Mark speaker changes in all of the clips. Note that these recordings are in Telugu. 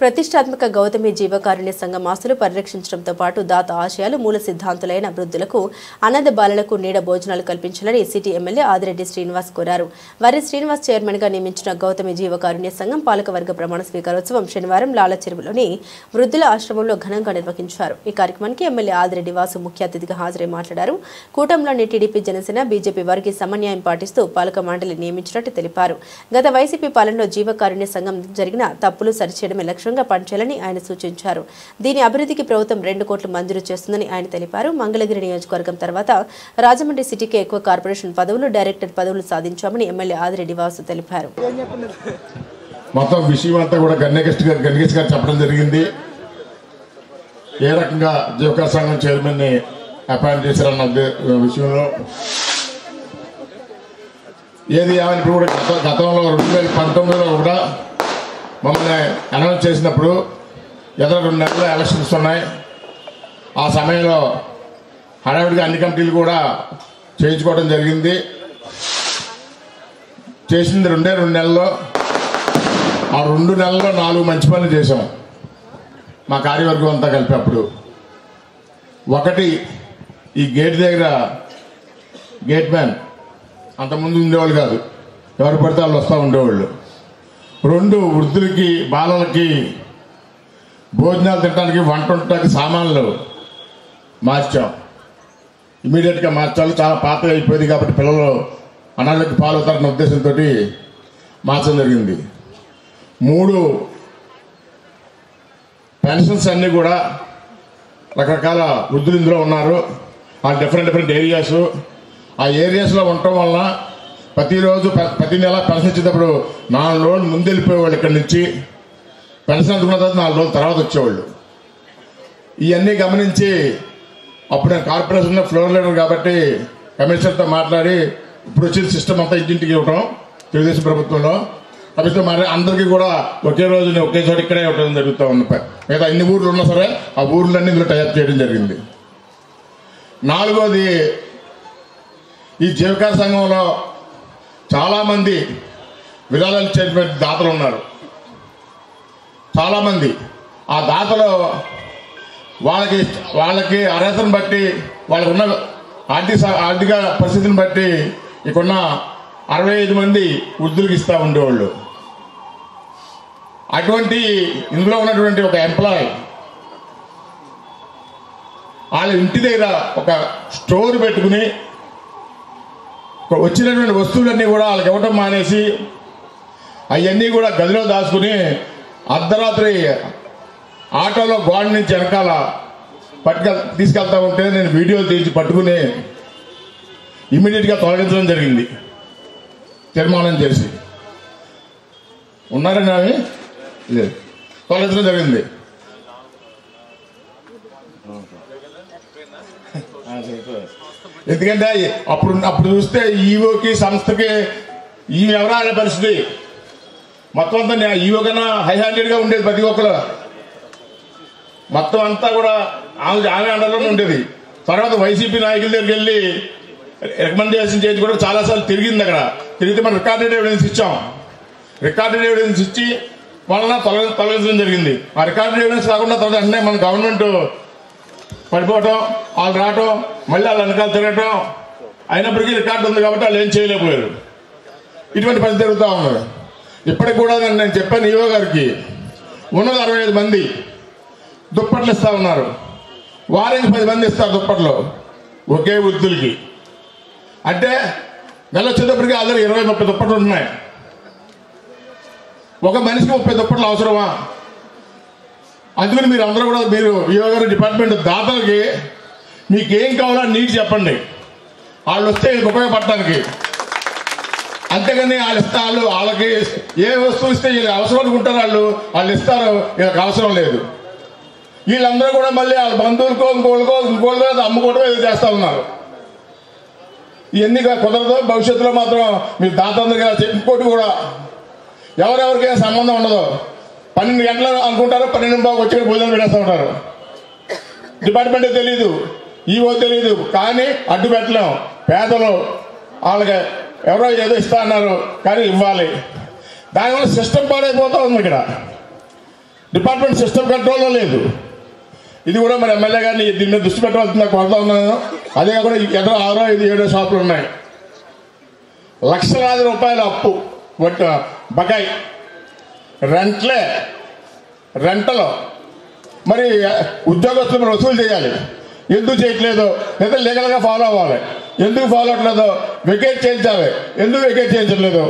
Speaker 1: ప్రతిష్టాత్మక గౌతమి జీవకారుణ్య సంఘం ఆస్తులు పరిరక్షించడంతో పాటు దాత ఆశయాలు మూల సిద్ధాంతులైన వృద్ధులకు అనాథ బాలలకు నీడ భోజనాలు కల్పించాలని సిటీ ఎమ్మెల్యే ఆదిరెడ్డి శ్రీనివాస్ కోరారు. వరి శ్రీనివాస్ చైర్మన్ గా నియమించిన గౌతమి జీవకారుణ్య సంఘం పాలకవర్గ ప్రమాణ స్వీకారోత్సవం శనివారం లాలచెరువులోని వృద్ధుల ఆశ్రమంలో ఘనంగా నిర్వహించారు. ఈ కార్యక్రమానికి ఎమ్మెల్యే ఆదిరెడ్డి వాసు ముఖ్య అతిథిగా హాజరై మాట్లాడారు. కూటమిలోని టీడీపీ, జనసేన, బీజేపీ వారికి సమన్యాయం పాటిస్తూ పాలక మండలి నియమించినట్టు తెలిపారు. గత వైసీపీ పాలనలో జీవకారుణ్య సంఘం జరిగిన తప్పులు సరిచేయడమే లక్ష్యంగా పనిచేయాలని ఆయన సూచించారు. దీని అభివృద్ధికి ప్రభుత్వం 2 కోట్లు మంజూరు చేస్తుందని ఆయన తెలిపారు. మంగళగిరి నియోజకవర్గం తర్వాత రాజమండ్రి సిటీకి ఎక్కువ కార్పొరేషన్ పదవులు, డైరెక్టర్ పదవులు సాధించామని ఎమ్మెల్యే ఆదిరెడ్డి వాసు తెలిపారు.
Speaker 2: మొత్తం విషయం అంతా కూడా గణేష్ గారు చెప్పడం జరిగింది. ఏ రకంగా జీవకార సంఘం చైర్మన్ ని అపాయింట్ చేశారన్న విషయంలో ఏది ఏమని ఇప్పుడు కూడా గతంలో 2019లో కూడా మమ్మల్ని అనౌన్స్ చేసినప్పుడు ఎదురు 2 నెలల ఎలక్షన్స్ ఉన్నాయి. ఆ సమయంలో హడావిడిగా అన్ని కమిటీలు కూడా చేయించుకోవడం జరిగింది. చేసింది 2 నెలల్లో. ఆ 2 నెలల్లో 4 మంచి పనులు చేసాం మా కార్యవర్గం అంతా కలిపి. అప్పుడు ఒకటి, ఈ గేట్ దగ్గర గేట్ మ్యాన్ అంతకుముందు ఉండేవాళ్ళు కాదు, ఎవరు పడితే వాళ్ళు వస్తూ ఉండేవాళ్ళు. 2, వృద్ధులకి బాలలకి భోజనాలు తినడానికి, వంట ఉండటానికి సామాన్లు మార్చాం. ఇమీడియట్గా మార్చాలి, చాలా పాత అయిపోయింది కాబట్టి పిల్లలు అనాథకి పాలు అవుతారన్న ఉద్దేశంతో మార్చడం జరిగింది. 3, పెన్షన్స్ అన్నీ కూడా రకరకాల వృద్ధులు ఇందులో ఉన్నారు. ఆ డిఫరెంట్ ఏరియాస్, ఆ ఏరియాస్లో ఉండటం వలన ప్రతిరోజు ప్రతి నెల పెన్షన్ ఇచ్చేటప్పుడు 4 రోజులు ముందు వెళ్ళిపోయేవాళ్ళు. ఇక్కడి నుంచి పెన్షన్ అందుకున్న తర్వాత 4 రోజుల తర్వాత వచ్చేవాళ్ళు. ఇవన్నీ గమనించి అప్పుడు నేను కార్పొరేషన్లో ఫ్లోర్ లీడర్ కాబట్టి కమిషనర్తో మాట్లాడి ఇప్పుడు వచ్చిన సిస్టమ్ అంతా ఇంటింటికి ఇవ్వటం తెలుగుదేశం ప్రభుత్వంలో కాబట్టి మరి అందరికీ కూడా ఒకే రోజు ఒకే చోట ఇక్కడే ఇవ్వడం జరుగుతూ ఉంది. మిగతా ఎన్ని ఊర్లు ఉన్నా సరే ఆ ఊర్లన్నీ ఇందులో టైప్ చేయడం జరిగింది. 4వది, ఈ జీవకార సంఘంలో చాలామంది విరాళాలు ఇచ్చేటువంటి దాతలు ఉన్నారు. చాలామంది ఆ దాతలు వాళ్ళకి అర్హతను బట్టి, వాళ్ళకు ఉన్న ఆర్థిక పరిస్థితిని బట్టి ఇక్కడున్న 65 మంది వృద్ధులకు ఇస్తూ ఉండేవాళ్ళు. అటువంటి ఇందులో ఉన్నటువంటి ఒక ఎంప్లాయ్ వాళ్ళ ఇంటి దగ్గర ఒక స్టోర్ పెట్టుకుని వచ్చినటువంటి వస్తువులన్నీ కూడా వాళ్ళకి ఇవ్వటం మానేసి అవన్నీ కూడా గదిలో దాచుకుని అర్ధరాత్రి ఆటోలో గోడ నుంచి వెనకాల తీసుకెళ్తా ఉంటే నేను వీడియోలు తీసి పట్టుకుని ఇమ్మీడియట్గా తొలగించడం జరిగింది. తీర్మానం చేసి ఉన్నారని అవి తొలగించడం జరిగింది. ఎందుకంటే అప్పుడు చూస్తే ఈవోకి సంస్థకి ఈమె ఎవరైనా పరిస్థితి మొత్తం అంతా ఈవో కన్నా హై హ్యాండెడ్గా ఉండేది. ప్రతి ఒక్కరు మొత్తం అంతా కూడా ఆమె అండర్లోనే ఉండేది. తర్వాత వైసీపీ నాయకుల దగ్గరికి వెళ్ళి రికమెండేషన్ చేసి కూడా చాలాసార్లు తిరిగింది. అక్కడ తిరిగితే మనం రికార్డెడ్ ఎవిడెన్స్ ఇచ్చాం. రికార్డెడ్ ఎవిడెన్స్ ఇచ్చి వలన తొలగించడం జరిగింది. ఆ రికార్డెడ్ ఎవిడెన్స్ కాకుండా తర్వాత వెంటనే మన గవర్నమెంట్ పడిపోవటం, వాళ్ళు రావటం, మళ్ళీ వాళ్ళ వెనకాల తిరగటం, అయినప్పటికీ రికార్డు ఉంది కాబట్టి వాళ్ళు ఏం చేయలేకపోయారు. ఇటువంటి పని జరుగుతూ ఉన్నది. ఇప్పటికి కూడా నేను చెప్పాను ఈవో గారికి, ఉన్నది 65 మంది దుప్పట్లు ఇస్తా ఉన్నారు. వారానికి 10 మంది ఇస్తారు దుప్పట్లు ఒకే వృద్ధులకి. అంటే నెల వచ్చేటప్పటికి ఆల్రెడీ 20-30 దుప్పట్లు ఉన్నాయి. ఒక మనిషికి 30 దుప్పట్లు అవసరమా? అందుకని మీరు అందరూ కూడా ఈవో గారి డిపార్ట్మెంట్ దాతలకి మీకేం కావాలో నీటి చెప్పండి. వాళ్ళు వస్తే ఉపయోగపడటానికి. అంతేగాని వాళ్ళకి ఏ వస్తువు ఇస్తే వీళ్ళకి అవసరం అనుకుంటారు, వాళ్ళు ఇస్తారు, వీళ్ళకి అవసరం లేదు. వీళ్ళందరూ కూడా మళ్ళీ వాళ్ళ బంధువులకో ఇంకోళ్ళకో అమ్ముకోవడం ఏదో చేస్తూ ఉన్నారు. ఇవన్నీ కుదరదు. భవిష్యత్తులో మాత్రం మీరు దాతందరికీ ఇంకోటి కూడా ఎవరెవరికైనా సంబంధం ఉండదు. 12 గంటలు అనుకుంటారు, 12 వచ్చి భోజనం పెట్టేస్తూ ఉంటారు. డిపార్ట్మెంటే తెలీదు, ఈవో తెలీదు, కానీ అడ్డు పెట్టలేం. పేదలు వాళ్ళకి ఎవరో ఏదో ఇస్తా అన్నారు కానీ ఇవ్వాలి. దానివల్ల సిస్టమ్ పాడైపోతూ ఉంది. ఇక్కడ డిపార్ట్మెంట్ సిస్టమ్ కంట్రోల్లో లేదు. ఇది కూడా మరి ఎమ్మెల్యే గారిని దీని మీద దృష్టి పెట్టవలసిందా కోరుతా ఉన్నాను. అదే కాకుండా ఎదురు 6, 5, 7 షాపులు ఉన్నాయి. లక్షలాది రూపాయల అప్పు బకాయి రెంటలో మరి ఉద్యోగస్తులు మరి వసూలు చేయాలి. ఎందుకు చేయట్లేదు? లేదా లీగల్గా ఫాలో అవ్వాలి. ఎందుకు ఫాలో అవ్వట్లేదు? వెకేట్ చేయించాలి. ఎందుకు వెకేట్ చేయించట్లేదు?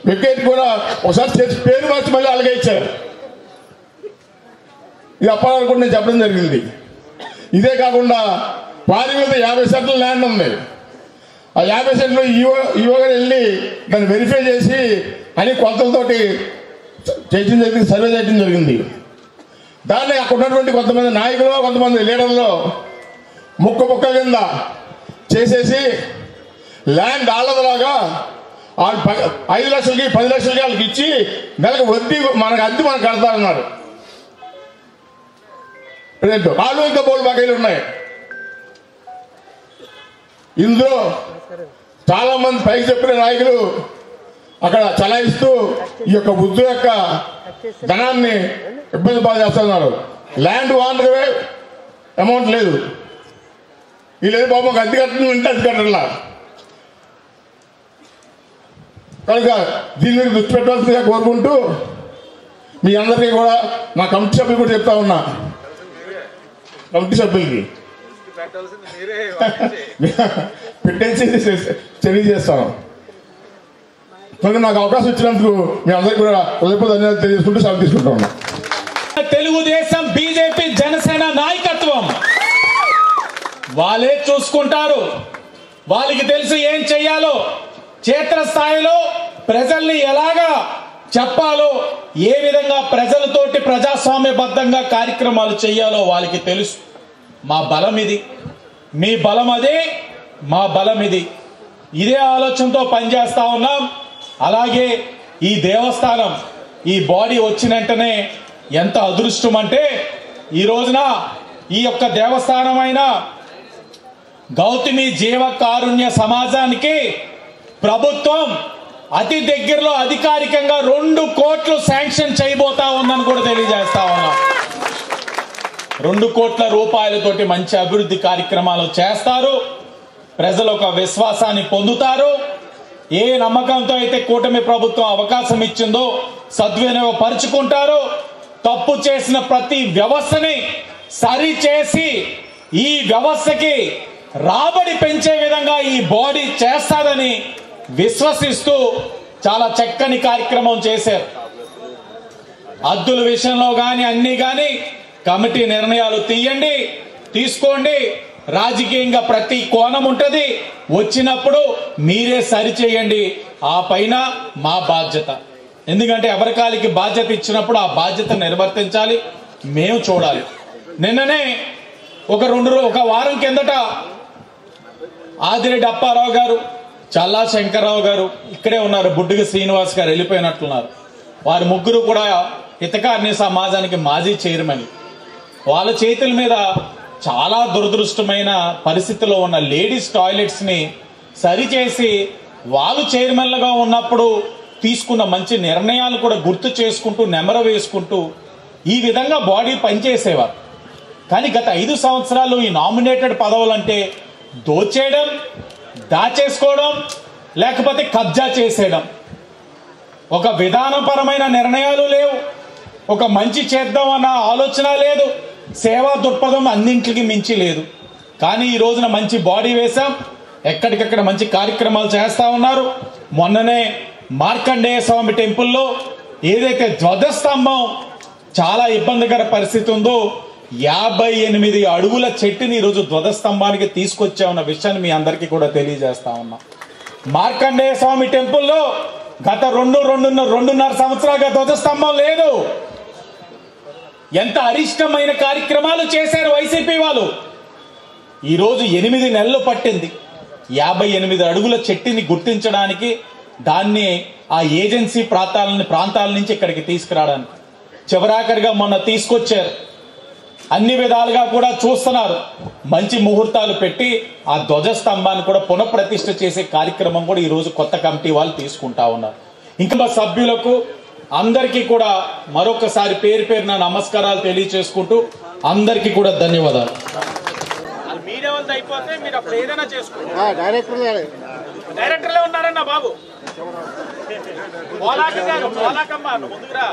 Speaker 2: వెకేట్ కూడా ఒకసారి చేసి పేరు మార్చి మళ్ళీ అలాగే ఇచ్చారు. ఇది అప్పాలని కూడా నేను చెప్పడం జరిగింది. ఇదే కాకుండా వారి మీద 50 సెంట్ల ల్యాండ్ ఉంది. ఆ 50 సెంట్లు ఈవో గారు వెళ్ళి దాన్ని వెరిఫై చేసి అని కొలతలతోటి చేయడం జరిగింది, సర్వే చేయడం జరిగింది. దాన్ని అక్కడ ఉన్నటువంటి కొంతమంది నాయకులు, కొంతమంది లీడర్లు ముక్క కింద చేసేసి ల్యాండ్ ఆళ్ళలాగా 5 లక్షలకి 10 లక్షలకి వాళ్ళకి ఇచ్చి నెలకు వడ్డీ మనకు అద్దె మనకు కడతారన్నారు. వాళ్ళు ఇంకా బోల్ బకాయిలు ఉన్నాయి. ఇందులో చాలా మంది పైకి చెప్పిన నాయకులు అక్కడ చలాయిస్తూ ఈ యొక్క వృద్ధుల యొక్క ధనాన్ని ఇబ్బంది పాలు చేస్తున్నారు. ల్యాండ్ ఓనర్వే అమౌంట్ లేదు. వీళ్ళు బాబు ఒక అద్దె కట్టడం అద్దె కట్టడంలా. కనుక దీని మీద దృష్టి పెట్టాల్సిందిగా కోరుకుంటూ మీ అందరికీ కూడా నా కమిటీ సభ్యులు కూడా చెప్తా ఉన్నా, కమిటీ సభ్యులకి పెట్టేసి తెలియజేస్తాను. కనుక నాకు అవకాశం ఇచ్చినందుకు మీ అందరికీ కూడా హృదయపూర్వక ధన్యవాదాలు తెలియజేసుకుంటూ సెలవు తీసుకుంటా ఉన్నా.
Speaker 3: తెలుగుదేశం, బీజేపీ, జనసేన నాయకత్వం వాళ్ళే చూసుకుంటారు. వాళ్ళకి తెలుసు ఏం చెయ్యాలో, క్షేత్రస్థాయిలో ప్రజల్ని ఎలాగా చెప్పాలో, ఏ విధంగా ప్రజలతోటి ప్రజాస్వామ్యబద్ధంగా కార్యక్రమాలు చేయాలో వాళ్ళకి తెలుసు. మా బలం ఇది, మీ బలం అదే, మా బలం ఇది. ఇదే ఆలోచనతో పనిచేస్తా ఉన్నాం. అలాగే ఈ దేవస్థానం, ఈ బాడీ వచ్చిన వెంటనే ఎంత అదృష్టం అంటే, ఈ రోజున ఈ యొక్క దేవస్థానమైన గౌతమి జీవ కారుణ్య సమాజానికి ప్రభుత్వం అతి దగ్గరలో అధికారికంగా 2 కోట్లు శాంక్షన్ చేయబోతా ఉందని కూడా తెలియజేస్తా ఉన్నా. 2 కోట్ల రూపాయలతోటి మంచి అభివృద్ధి కార్యక్రమాలు చేస్తారు. ప్రజలు ఒక విశ్వాసాన్ని పొందుతారు. ఏ నమ్మకంతో అయితే కూటమి ప్రభుత్వం అవకాశం ఇచ్చిందో సద్వినియోగపరుచుకుంటారు. తప్పు చేసిన ప్రతి వ్యవస్థని సరిచేసి ఈ వ్యవస్థకి రాబడి పెంచే విధంగా ఈ బాడీ చేస్తాదని విశ్వసిస్తూ చాలా చక్కని కార్యక్రమం చేశారు. అద్దుల విషయంలో కానీ అన్ని కానీ కమిటీ నిర్ణయాలు తీసుకోండి. రాజకీయంగా ప్రతి కోణం ఉంటుంది. వచ్చినప్పుడు మీరే సరిచేయండి. ఆ పైన మా బాధ్యత. ఎందుకంటే ఎవరికాలికి బాధ్యత ఇచ్చినప్పుడు ఆ బాధ్యత నిర్వర్తించాలి, మేము చూడాలి. నిన్ననే ఒక వారం కిందట ఆదిరెడ్డి అప్పారావు గారు, చల్లా శంకర్రావు గారు ఇక్కడే ఉన్నారు, బుడ్డిగ శ్రీనివాస్ గారు వెళ్ళిపోయినట్లున్నారు. వారి ముగ్గురు కూడా హితకారిణి సమాజానికి మాజీ చైర్మన్. వాళ్ళ చేతుల మీద చాలా దురదృష్టమైన పరిస్థితిలో ఉన్న లేడీస్ టాయిలెట్స్ ని సరిచేసి వాళ్ళు చైర్మన్లుగా ఉన్నప్పుడు తీసుకున్న మంచి నిర్ణయాలు కూడా గుర్తు చేసుకుంటూ నెమర వేసుకుంటూ ఈ విధంగా బాడీ పనిచేసేవారు. కానీ గత 5 సంవత్సరాలు ఈ నామినేటెడ్ పదవులంటే దోచేయడం, దాచేసుకోవడం, లేకపోతే కబ్జా చేసేయడం. ఒక విధానపరమైన నిర్ణయాలు లేవు, ఒక మంచి చేద్దాం అన్న ఆలోచన లేదు, సేవా దృక్పథం అన్నింటికి మించి లేదు. కానీ ఈ రోజున మంచి బాడీ వేశాం, ఎక్కడికక్కడ మంచి కార్యక్రమాలు చేస్తా ఉన్నారు. మొన్ననే మార్కండేయ స్వామి టెంపుల్లో ఏదైతే ధ్వజస్తంభం చాలా ఇబ్బందికర పరిస్థితి ఉందో 58 అడుగుల చెట్టుని ఈరోజు ధ్వజస్తంభానికి తీసుకొచ్చామన్న విషయాన్ని మీ అందరికీ కూడా తెలియజేస్తా ఉన్నాం. మార్కండేయ స్వామి టెంపుల్లో గత 2.5 సంవత్సరాలుగా ధ్వజస్తంభం లేదు. ఎంత అరిష్టమైన కార్యక్రమాలు చేశారు వైసీపీ వాళ్ళు. ఈరోజు 8 నెలలు పట్టింది 58 అడుగుల చెట్టుని గుర్తించడానికి, దాన్ని ఆ ఏజెన్సీ ప్రాంతాల నుంచి ఇక్కడికి తీసుకురావడానికి. చివరాఖరిగా మొన్న తీసుకొచ్చారు. అన్ని విధాలుగా కూడా చూస్తున్నారు. మంచి ముహూర్తాలు పెట్టి ఆ ధ్వజస్తంభాన్ని కూడా పునఃప్రతిష్ఠ చేసే కార్యక్రమం కూడా ఈరోజు కొత్త కమిటీ వాళ్ళు తీసుకుంటా ఉన్నారు. ఇంకా సభ్యులకు అందరికీ కూడా మరొకసారి పేరు పేరున నమస్కారాలు తెలియచేసుకుంటూ అందరికీ కూడా ధన్యవాదాలు. మీడియా వాళ్ళు అయిపోతే మీరు అప్పుడు ఏదైనా చేసుకోండి. డైరెక్టర్లే ఉన్నారన్న బాబు. పోలాకమ్మ ముందుకురా.